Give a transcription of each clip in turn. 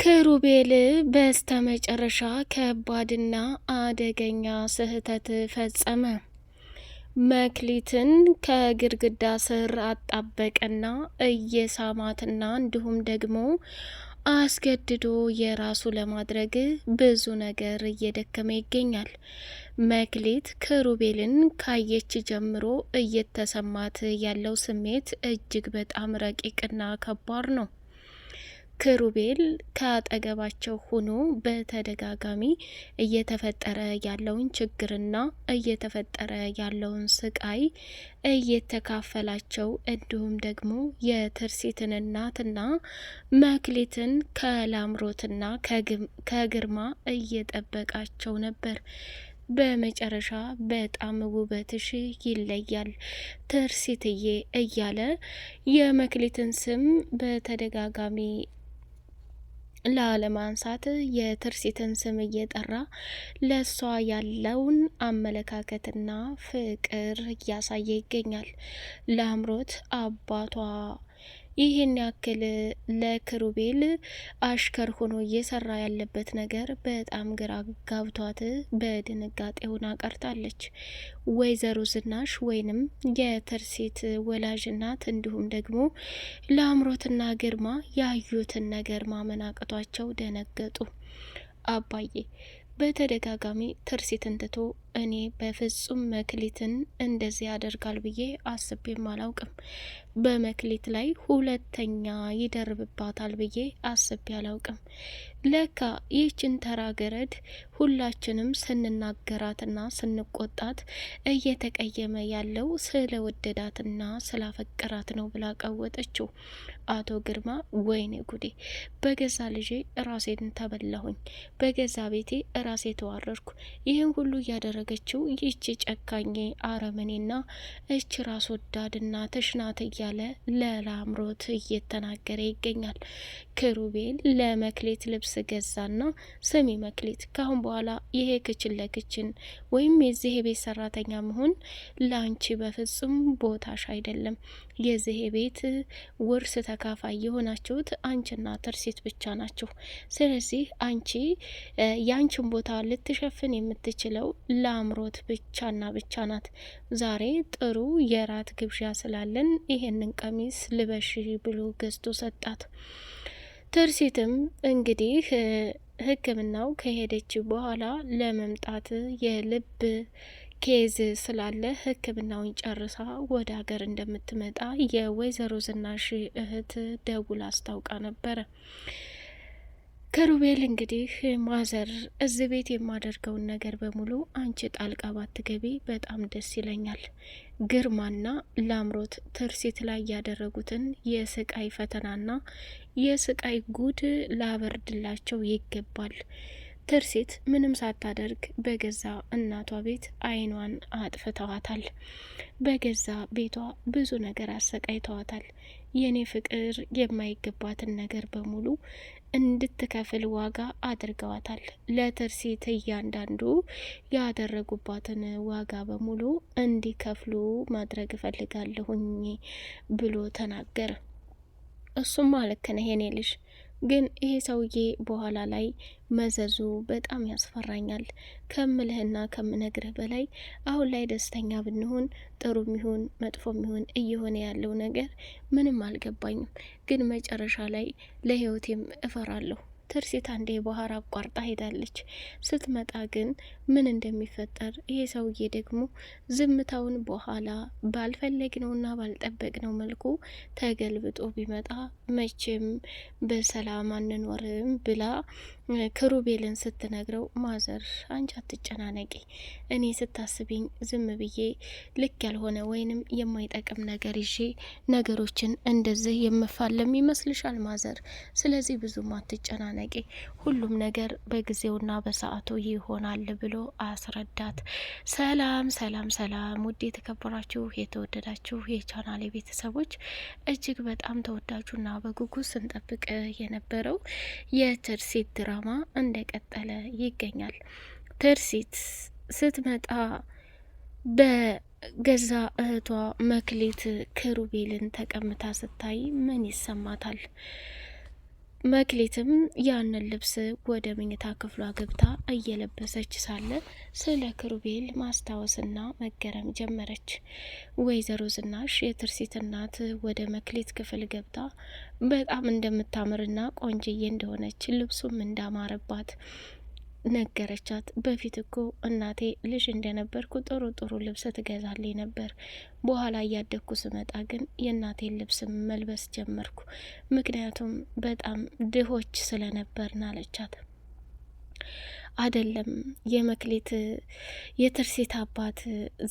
ክሩቤል በስተመጨረሻ ከባድና አደገኛ ስህተት ፈጸመ። መክሊትን ከግድግዳ ስር አጣበቀና እየሳማትና እንዲሁም ደግሞ አስገድዶ የራሱ ለማድረግ ብዙ ነገር እየደከመ ይገኛል። መክሊት ክሩቤልን ካየች ጀምሮ እየተሰማት ያለው ስሜት እጅግ በጣም ረቂቅና ከባድ ነው። ክሩቤል ከአጠገባቸው ሆኖ በተደጋጋሚ እየተፈጠረ ያለውን ችግርና እየተፈጠረ ያለውን ስቃይ እየተካፈላቸው እንዲሁም ደግሞ የትርሲትን እናትና መክሊትን ከላምሮትና ከግርማ እየጠበቃቸው ነበር። በመጨረሻ በጣም ውበትሽ ይለያል ትርሲትዬ እያለ የመክሊትን ስም በተደጋጋሚ ላለማንሳት የትርሲትን ስም እየጠራ ለሷ ያለውን አመለካከትና ፍቅር እያሳየ ይገኛል። ለአምሮት አባቷ ይህን ያክል ለክሩቤል አሽከር ሆኖ እየሰራ ያለበት ነገር በጣም ግራ ጋብቷት በድንጋጤ ሆና ቀርታለች። ወይዘሮ ዝናሽ ወይንም የትርሲት ወላጅ እናት እንዲሁም ደግሞ ለአምሮትና ግርማ ያዩትን ነገር ማመን አቅቷቸው ደነገጡ። አባዬ በተደጋጋሚ ትርሲትን ትቶ እኔ በፍጹም መክሊትን እንደዚህ ያደርጋል ብዬ አስቤም አላውቅም። በመክሊት ላይ ሁለተኛ ይደርብባታል ብዬ አስቤ አላውቅም። ለካ ይህችን ተራ ገረድ ሁላችንም ስንናገራትና ስንቆጣት እየተቀየመ ያለው ስለ ወደዳትና ስላፈቀራት ነው ብላ ቀወጠችው። አቶ ግርማ ወይኔ ጉዴ፣ በገዛ ልጄ ራሴን ተበላሁኝ፣ በገዛ ቤቴ ራሴ ተዋረድኩ። ይህን ሁሉ እያደረገችው ይህች ጨካኝ አረመኔና እች ራስ ወዳድና ተሽናት እያለ ለላምሮት እየተናገረ ይገኛል። ክሩቤል ለመክሊት ልብስ ገዛና ስሚ መክሊት፣ ካሁን በኋላ ይሄ ክችን ለክችን ወይም የዚህ ቤት ሰራተኛ መሆን ለአንቺ በፍጹም ቦታሽ አይደለም። የዚህ ቤት ውርስ ተካፋይ የሆናችሁት አንቺና ትርሲት ብቻ ናችሁ። ስለዚህ አንቺ የአንቺን ቦታ ልትሸፍን የምትችለው ለአምሮት ብቻና ብቻ ናት። ዛሬ ጥሩ የራት ግብዣ ስላለን ይሄንን ቀሚስ ልበሽ ብሎ ገዝቶ ሰጣት። ትርሲትም እንግዲህ ሕክምናው ከሄደች በኋላ ለመምጣት የልብ ኬዝ ስላለ ሕክምናውን ጨርሳ ወደ ሀገር እንደምትመጣ የወይዘሮ ዝናሽ እህት ደውላ አስታውቃ ነበረ። ክሩቤል እንግዲህ ማዘር እዚህ ቤት የማደርገውን ነገር በሙሉ አንቺ ጣልቃ ባትገቢ በጣም ደስ ይለኛል። ግርማና ላምሮት ትርሲት ላይ ያደረጉትን የስቃይ ፈተናና የስቃይ ጉድ ላበርድላቸው ይገባል። ትርሲት ምንም ሳታደርግ በገዛ እናቷ ቤት ዓይኗን አጥፍተዋታል። በገዛ ቤቷ ብዙ ነገር አሰቃይተዋታል። የኔ ፍቅር የማይገባትን ነገር በሙሉ እንድትከፍል ዋጋ አድርገዋታል። ለትርሲት እያንዳንዱ ያደረጉባትን ዋጋ በሙሉ እንዲከፍሉ ማድረግ እፈልጋለሁኝ ብሎ ተናገረ። እሱም ልክ ነህ የኔ ልጅ፣ ግን ይሄ ሰውዬ በኋላ ላይ መዘዙ በጣም ያስፈራኛል። ከምልህና ከምነግርህ በላይ አሁን ላይ ደስተኛ ብንሆን ጥሩም ይሁን መጥፎም ይሁን እየሆነ ያለው ነገር ምንም አልገባኝም፣ ግን መጨረሻ ላይ ለህይወቴም እፈራለሁ። ትርሲት አንዴ ባህር አቋርጣ ሄዳለች። ስትመጣ ግን ምን እንደሚፈጠር ይሄ ሰውዬ ደግሞ ዝምታውን በኋላ ባልፈለግነውና ባልጠበቅነው መልኩ ተገልብጦ ቢመጣ መቼም በሰላም አንኖርም ብላ ክሩቤልን ስትነግረው፣ ማዘር አንቺ አትጨናነቂ፣ እኔ ስታስቢኝ ዝም ብዬ ልክ ያልሆነ ወይንም የማይጠቅም ነገር ይዤ ነገሮችን እንደዚህ የምፋለም ይመስልሻል ማዘር? ስለዚህ ብዙም አትጨናነቂ፣ ሁሉም ነገር በጊዜውና በሰዓቱ ይሆናል ብሎ አስረዳት። ሰላም ሰላም ሰላም! ውድ የተከበራችሁ የተወደዳችሁ የቻናሌ ቤተሰቦች እጅግ በጣም ተወዳጁና በጉጉት ስንጠብቅ የነበረው የትርሲት ድራማ እንደቀጠለ ይገኛል። ትርሲት ስትመጣ በገዛ እህቷ መክሊት ክሩቤልን ተቀምታ ስታይ ምን ይሰማታል? መክሊትም ያንን ልብስ ወደ መኝታ ክፍሏ ገብታ እየለበሰች ሳለ ስለ ክሩቤል ማስታወስና መገረም ጀመረች። ወይዘሮ ዝናሽ የትርሲት እናት ወደ መክሊት ክፍል ገብታ በጣም እንደምታምርና ቆንጅዬ እንደሆነች ልብሱም እንዳማረባት ነገረቻት። በፊት እኮ እናቴ ልጅ እንደነበርኩ ጥሩ ጥሩ ልብስ ትገዛልኝ ነበር። በኋላ እያደግኩ ስመጣ ግን የእናቴን ልብስ መልበስ ጀመርኩ፣ ምክንያቱም በጣም ድሆች ስለነበርን አለቻት። አይደለም የመክሊት የትርሲት አባት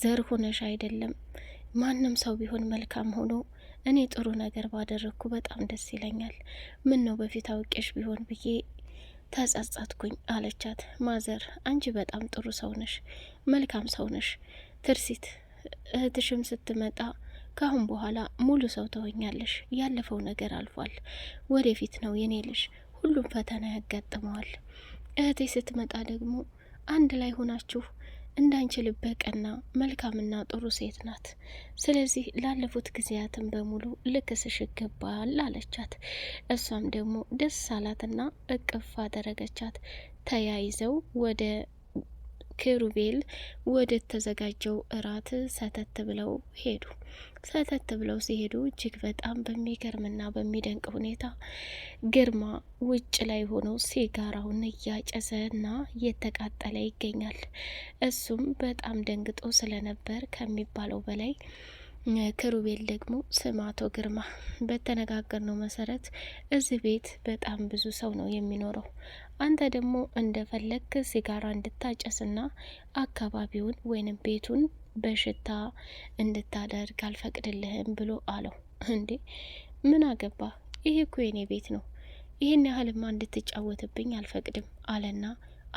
ዘር ሆነሽ አይደለም፣ ማንም ሰው ቢሆን መልካም ሆኖ እኔ ጥሩ ነገር ባደረግኩ በጣም ደስ ይለኛል። ምን ነው በፊት አውቄሽ ቢሆን ብዬ ተጸጸትኩኝ አለቻት። ማዘር አንቺ በጣም ጥሩ ሰው ነሽ፣ መልካም ሰው ነሽ። ትርሲት እህትሽም ስትመጣ ካሁን በኋላ ሙሉ ሰው ትሆኛለሽ። ያለፈው ነገር አልፏል፣ ወደፊት ነው የኔ ልጅ፣ ሁሉም ፈተና ያጋጥመዋል። እህቴ ስትመጣ ደግሞ አንድ ላይ ሆናችሁ እንዳንቺ ልበ ቀና መልካምና ጥሩ ሴት ናት። ስለዚህ ላለፉት ጊዜያትን በሙሉ ልክስሽ ይገባል አለቻት። እሷም ደግሞ ደስ አላትና እቅፍ አደረገቻት። ተያይዘው ወደ ኪሩቤል ወደ ተዘጋጀው እራት ሰተት ብለው ሄዱ። ሰተት ብለው ሲሄዱ እጅግ በጣም በሚገርምና በሚደንቅ ሁኔታ ግርማ ውጭ ላይ ሆኖ ሲጋራውን እያጨሰና እየተቃጠለ ይገኛል። እሱም በጣም ደንግጦ ስለነበር ከሚባለው በላይ ክሩቤል ደግሞ ስም አቶ ግርማ በተነጋገርነው መሰረት እዚህ ቤት በጣም ብዙ ሰው ነው የሚኖረው። አንተ ደግሞ እንደፈለግክ ሲጋራ እንድታጨስና አካባቢውን ወይንም ቤቱን በሽታ እንድታደርግ አልፈቅድልህም ብሎ አለው። እንዴ ምን አገባ? ይሄ እኮ የኔ ቤት ነው፣ ይህን ያህልማ እንድትጫወትብኝ አልፈቅድም አለና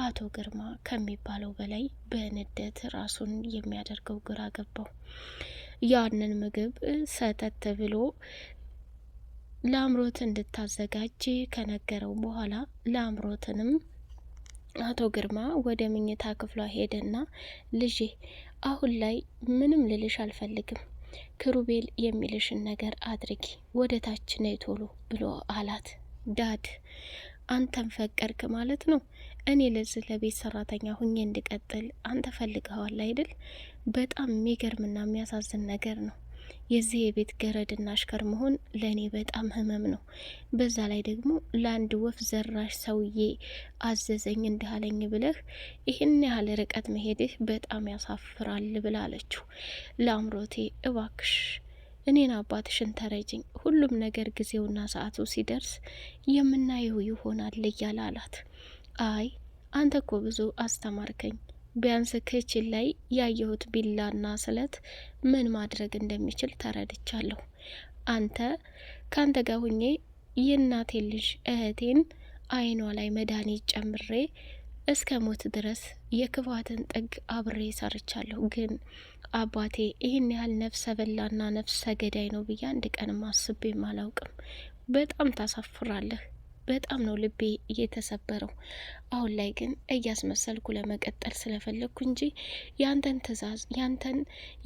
አቶ ግርማ ከሚባለው በላይ በንዴት ራሱን የሚያደርገው ግራ ገባው። ያንን ምግብ ሰተት ብሎ ለአምሮት እንድታዘጋጅ ከነገረው በኋላ ለአምሮትንም አቶ ግርማ ወደ መኝታ ክፍሏ ሄደና ልጄ አሁን ላይ ምንም ልልሽ አልፈልግም፣ ክሩቤል የሚልሽን ነገር አድርጊ፣ ወደ ታች ነይ ቶሎ ብሎ አላት። ዳድ አንተም ፈቀድክ ማለት ነው? እኔ ለዚህ ለቤት ሰራተኛ ሁኜ እንድቀጥል አንተ ፈልገዋል አይደል? በጣም የሚገርምና የሚያሳዝን ነገር ነው። የዚህ የቤት ገረድና አሽከር መሆን ለእኔ በጣም ህመም ነው። በዛ ላይ ደግሞ ለአንድ ወፍ ዘራሽ ሰውዬ አዘዘኝ እንዳለኝ ብለህ ይህን ያህል ርቀት መሄድህ በጣም ያሳፍራል ብላ አለችው። ለአምሮቴ እባክሽ እኔን አባትሽን ተረጅኝ፣ ሁሉም ነገር ጊዜውና ሰዓቱ ሲደርስ የምናየው ይሆናል እያለ አላት። አይ አንተ እኮ ብዙ አስተማርከኝ፣ ቢያንስ ክችን ላይ ያየሁት ቢላና ስለት ምን ማድረግ እንደሚችል ተረድቻለሁ። አንተ ካንተ ጋር ሁኜ የእናቴን ልጅ እህቴን አይኗ ላይ መድኃኒት ጨምሬ እስከ ሞት ድረስ የክፋትን ጥግ አብሬ ሰርቻለሁ። ግን አባቴ ይህን ያህል ነፍሰ በላና ነፍሰ ገዳይ ነው ብዬ አንድ ቀንም አስቤም አላውቅም። በጣም ታሳፍራለህ። በጣም ነው ልቤ እየተሰበረው። አሁን ላይ ግን እያስመሰልኩ ለመቀጠል ስለፈለግኩ እንጂ ያንተን ትዕዛዝ ያንተን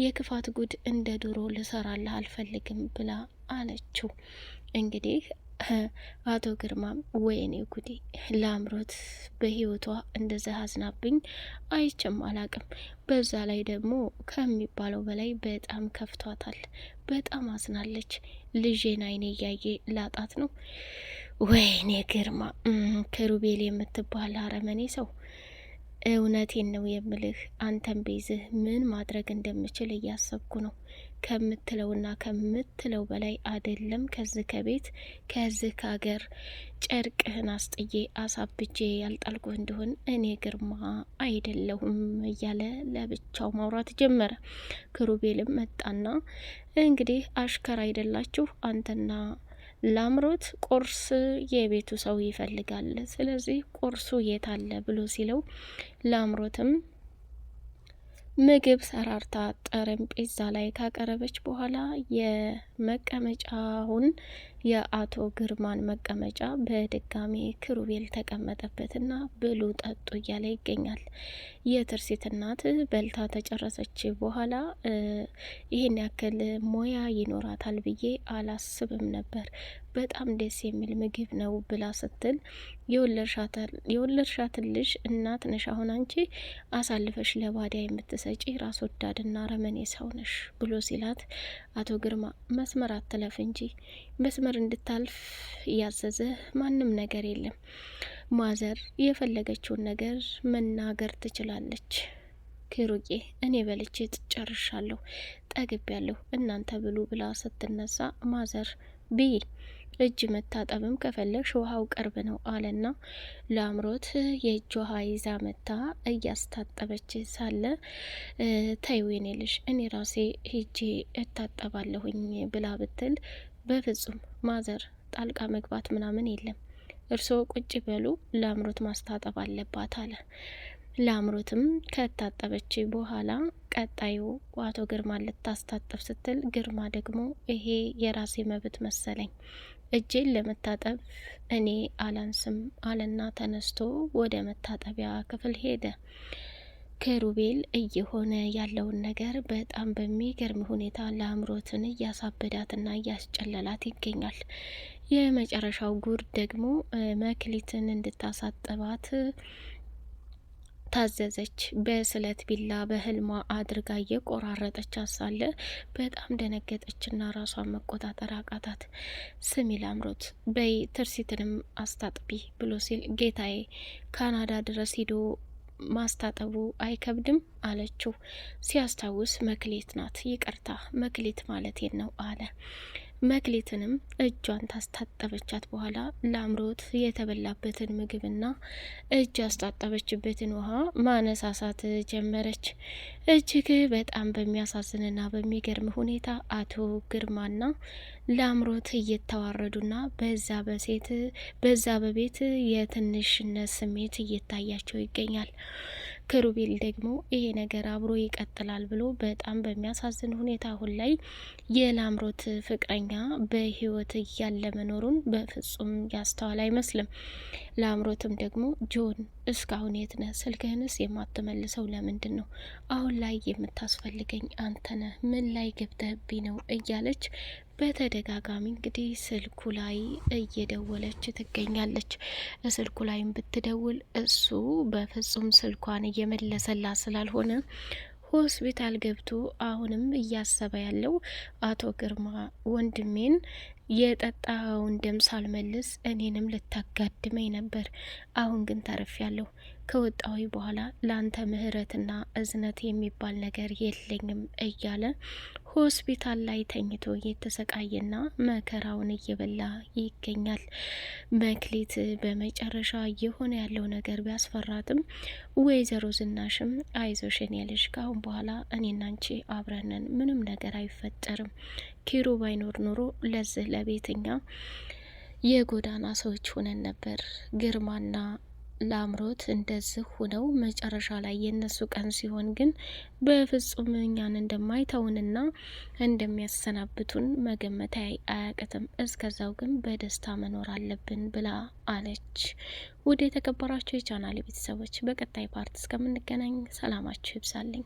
የክፋት ጉድ እንደ ድሮ ልሰራልህ አልፈልግም ብላ አለችው። እንግዲህ አቶ ግርማም ወይኔ ጉዴ ለአምሮት በህይወቷ እንደዛ አዝናብኝ አይችም አላቅም። በዛ ላይ ደግሞ ከሚባለው በላይ በጣም ከፍቷታል። በጣም አዝናለች። ልጄን አይኔ እያየ ላጣት ነው። ወይኔ ግርማ ክሩቤል የምትባል አረመኔ ሰው፣ እውነቴን ነው የምልህ። አንተን ቤዝህ ምን ማድረግ እንደምችል እያሰብኩ ነው። ከምትለውና ከምትለው በላይ አይደለም። ከዚህ ከቤት ከዚህ ከሀገር ጨርቅህን አስጥዬ አሳብጄ ያልጣልኩ እንደሆን እኔ ግርማ አይደለሁም እያለ ለብቻው ማውራት ጀመረ። ክሩቤልም መጣና እንግዲህ አሽከር አይደላችሁ አንተና ላምሮት ቁርስ የቤቱ ሰው ይፈልጋል፣ ስለዚህ ቁርሱ የት አለ ብሎ ሲለው ላምሮትም ምግብ ሰራርታ ጠረጴዛ ላይ ካቀረበች በኋላ መቀመጫውን የአቶ ግርማን መቀመጫ በድጋሚ ክሩቤል ተቀመጠበትና ብሉ ጠጡ እያለ ይገኛል። የትርሲት እናት በልታ ተጨረሰች በኋላ ይህን ያክል ሙያ ይኖራታል ብዬ አላስብም ነበር፣ በጣም ደስ የሚል ምግብ ነው ብላ ስትል የወለድሻትን ልጅ እናት ነሽ አሁን አንቺ አሳልፈሽ ለባዳ የምትሰጪ ራስ ወዳድና ረመኔ ሰው ነሽ ብሎ ሲላት፣ አቶ ግርማ መስመር አትለፍ እንጂ መስመር እንድታልፍ እያዘዘ ማንም ነገር የለም። ማዘር የፈለገችውን ነገር መናገር ትችላለች። ክሩቄ እኔ በልቼ ጨርሻለሁ፣ ጠግቤያለሁ፣ እናንተ ብሉ ብላ ስትነሳ ማዘር ብይ እጅ መታጠብም ከፈለግሽ ውሃው ቅርብ ነው አለና ለአምሮት የእጅ ውሃ ይዛ መታ እያስታጠበች ሳለ ተይው የኔ ልጅ እኔ ራሴ ሄጄ እታጠባለሁኝ ብላ ብትል፣ በፍጹም ማዘር ጣልቃ መግባት ምናምን የለም፣ እርስዎ ቁጭ በሉ ለአምሮት ማስታጠብ አለባት አለ። ለአምሮትም ከታጠበች በኋላ ቀጣዩ አቶ ግርማ ልታስታጠብ ስትል፣ ግርማ ደግሞ ይሄ የራሴ መብት መሰለኝ እጄን ለመታጠብ እኔ አላንስም አለና ተነስቶ ወደ መታጠቢያ ክፍል ሄደ። ክሩቤል እየሆነ ያለውን ነገር በጣም በሚገርም ሁኔታ ለአምሮትን እያሳበዳትና እያስጨለላት ይገኛል። የመጨረሻው ጉር ደግሞ መክሊትን እንድታሳጥባት ታዘዘች። በስለት ቢላ በህልሟ አድርጋ እየቆራረጠች ሳለ በጣም ደነገጠችና ራሷን መቆጣጠር አቃታት። ስሚ ላምሮት በይ ትርሲትንም አስታጥቢ ብሎ ሲል፣ ጌታዬ ካናዳ ድረስ ሂዶ ማስታጠቡ አይከብድም አለችው። ሲያስታውስ መክሌት ናት፣ ይቅርታ መክሌት ማለቴን ነው አለ። መክሌትንም እጇን ታስታጠበቻት በኋላ ለአምሮት የተበላበትን ምግብና እጅ ያስታጠበችበትን ውሃ ማነሳሳት ጀመረች። እጅግ በጣም በሚያሳዝንና በሚገርም ሁኔታ አቶ ግርማና ለአምሮት እየተዋረዱና በዛ በቤት የትንሽነት ስሜት እየታያቸው ይገኛል። ክሩቤል ደግሞ ይሄ ነገር አብሮ ይቀጥላል ብሎ በጣም በሚያሳዝን ሁኔታ አሁን ላይ የላምሮት ፍቅረኛ በህይወት እያለ መኖሩን በፍጹም ያስተዋል አይመስልም። ላምሮትም ደግሞ ጆን እስካሁን የት ነህ? ስልክህንስ የማትመልሰው ለምንድን ነው? አሁን ላይ የምታስፈልገኝ አንተነ ምን ላይ ገብተህብኝ ነው? እያለች በተደጋጋሚ እንግዲህ ስልኩ ላይ እየደወለች ትገኛለች። ስልኩ ላይም ብትደውል እሱ በፍጹም ስልኳን እየመለሰላት ስላልሆነ ሆስፒታል ገብቶ አሁንም እያሰበ ያለው አቶ ግርማ ወንድሜን የጠጣውን ደም ሳልመልስ እኔንም ልታጋድመኝ ነበር። አሁን ግን ተርፌያለሁ። ከወጣዊ በኋላ ላንተ ምህረትና እዝነት የሚባል ነገር የለኝም እያለ ሆስፒታል ላይ ተኝቶ እየተሰቃየና መከራውን እየበላ ይገኛል። መክሊት በመጨረሻ እየሆነ ያለው ነገር ቢያስፈራትም ወይዘሮ ዝናሽም አይዞሽ የኔ ልጅ ካሁን በኋላ እኔና አንቺ አብረንን፣ ምንም ነገር አይፈጠርም። ኪሩ ባይኖር ኖሮ ለዚህ ለቤትኛ የጎዳና ሰዎች ሆነን ነበር። ግርማና ላምሮት እንደዚህ ሁነው መጨረሻ ላይ የነሱ ቀን ሲሆን ግን በፍጹም እኛን እንደማይተውንና እንደሚያሰናብቱን መገመት አያቅትም። እስከዛው ግን በደስታ መኖር አለብን ብላ አለች። ወደ የተከበራችሁ የቻናል ቤተሰቦች በቀጣይ ፓርት እስከምንገናኝ ሰላማችሁ ይብዛልኝ።